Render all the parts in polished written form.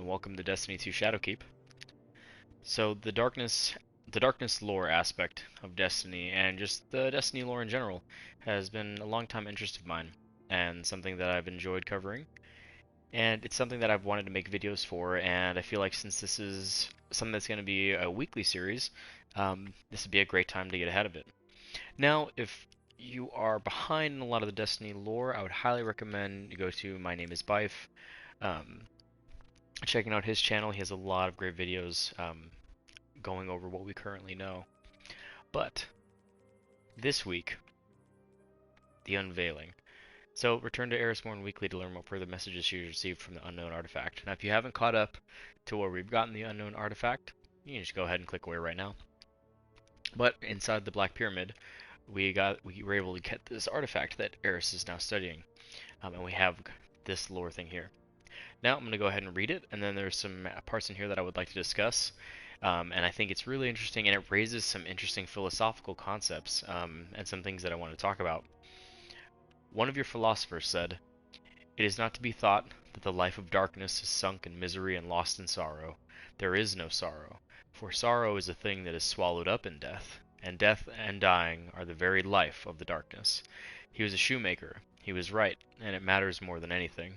welcome to Destiny 2 Shadowkeep. So the darkness lore aspect of Destiny and just the Destiny lore in general has been a long time interest of mine and something that I've enjoyed covering. And it's something that I've wanted to make videos for, and I feel like since this is something that's going to be a weekly series, this would be a great time to get ahead of it. Now, if you are behind in a lot of the Destiny lore, I would highly recommend you go to My Name is Bife. Um, Checking out his channel. He has a lot of great videos going over what we currently know. But this week, the unveiling. So return to Erismorn Weekly to learn what further messages you received from the unknown artifact. Now, if you haven't caught up to where we've gotten the unknown artifact, you can just go ahead and click away right now. But inside the Black Pyramid, we were able to get this artifact that Eris is now studying, and we have this lore thing here. Now I'm going to go ahead and read it, and then there's some parts in here that I would like to discuss. And I think it's really interesting, and it raises some interesting philosophical concepts and some things that I want to talk about. One of your philosophers said, "It is not to be thought that the life of darkness is sunk in misery and lost in sorrow. There is no sorrow, for sorrow is a thing that is swallowed up in death, and death and dying are the very life of the darkness." He was a shoemaker. He was right, and it matters more than anything.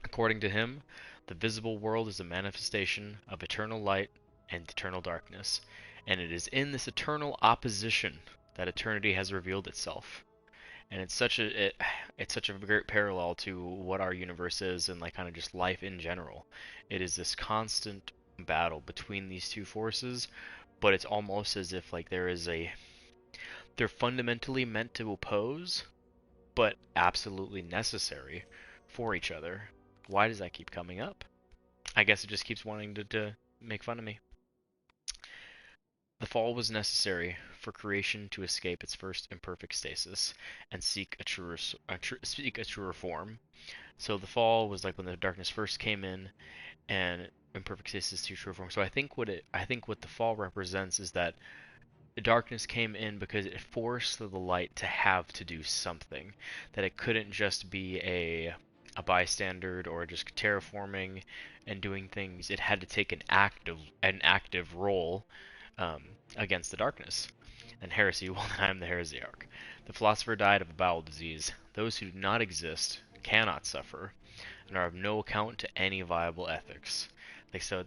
According to him, the visible world is a manifestation of eternal light and eternal darkness, and it is in this eternal opposition that eternity has revealed itself. And it's such a great parallel to what our universe is and like kind of just life in general. It is this constant battle between these two forces, but it's almost as if like they're fundamentally meant to oppose, but absolutely necessary for each other. Why does that keep coming up? I guess it just keeps wanting to make fun of me. The fall was necessary for creation to escape its first imperfect stasis and seek a truer form. So the fall was like when the darkness first came in, and imperfect stasis to truer form. So I think what the fall represents is that the darkness came in because it forced the light to have to do something, that it couldn't just be a bystander or just terraforming and doing things. It had to take an active role against the darkness. And heresy, well, then I am the heresiarch. The philosopher died of a bowel disease. Those who do not exist cannot suffer, and are of no account to any viable ethics. Like so,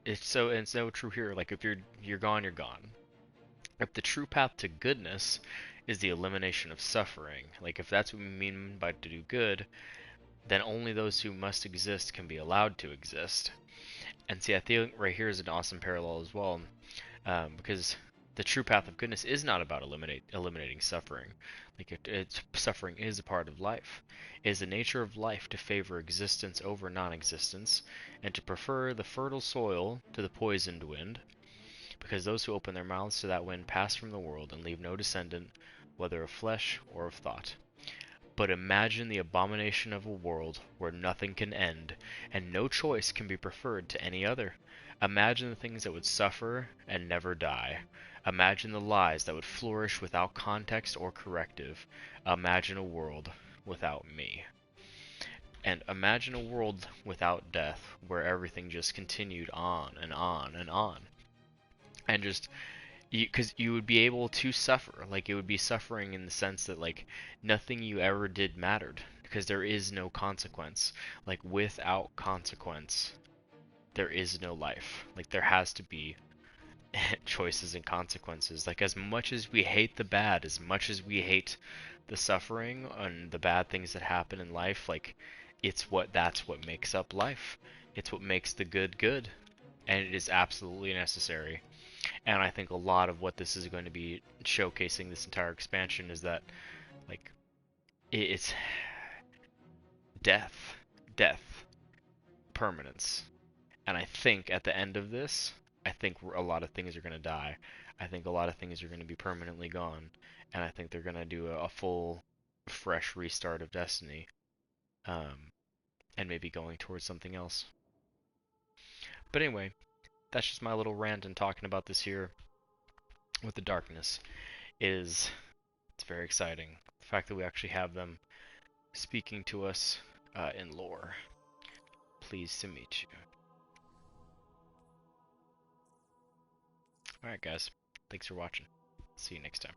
it's so true here. Like if you're gone, you're gone. If the true path to goodness is the elimination of suffering, like if that's what we mean by to do good, then only those who must exist can be allowed to exist. And see, I think right here is an awesome parallel as well, because the true path of goodness is not about eliminating suffering. Like suffering is a part of life. It is the nature of life to favor existence over non-existence, and to prefer the fertile soil to the poisoned wind, because those who open their mouths to that wind pass from the world and leave no descendant, whether of flesh or of thought. But imagine the abomination of a world where nothing can end, and no choice can be preferred to any other. Imagine the things that would suffer and never die. Imagine the lies that would flourish without context or corrective. Imagine a world without me. And imagine a world without death, where everything just continued on and on and on. And just because you would be able to suffer, like it would be suffering in the sense that like nothing you ever did mattered, because there is no consequence. Like without consequence there is no life. Like there has to be choices and consequences. Like as much as we hate the bad, as much as we hate the suffering and the bad things that happen in life, like that's what makes up life. It's what makes the good good, and it is absolutely necessary. And I think a lot of what this is going to be showcasing this entire expansion is that, like, it's death, death, permanence. And I think at the end of this, I think a lot of things are going to die. I think a lot of things are going to be permanently gone. And I think they're going to do a full, fresh restart of Destiny. And maybe going towards something else. But anyway, that's just my little rant and talking about this here with the darkness. It's very exciting. The fact that we actually have them speaking to us in lore. Pleased to meet you. All right, guys. Thanks for watching. See you next time.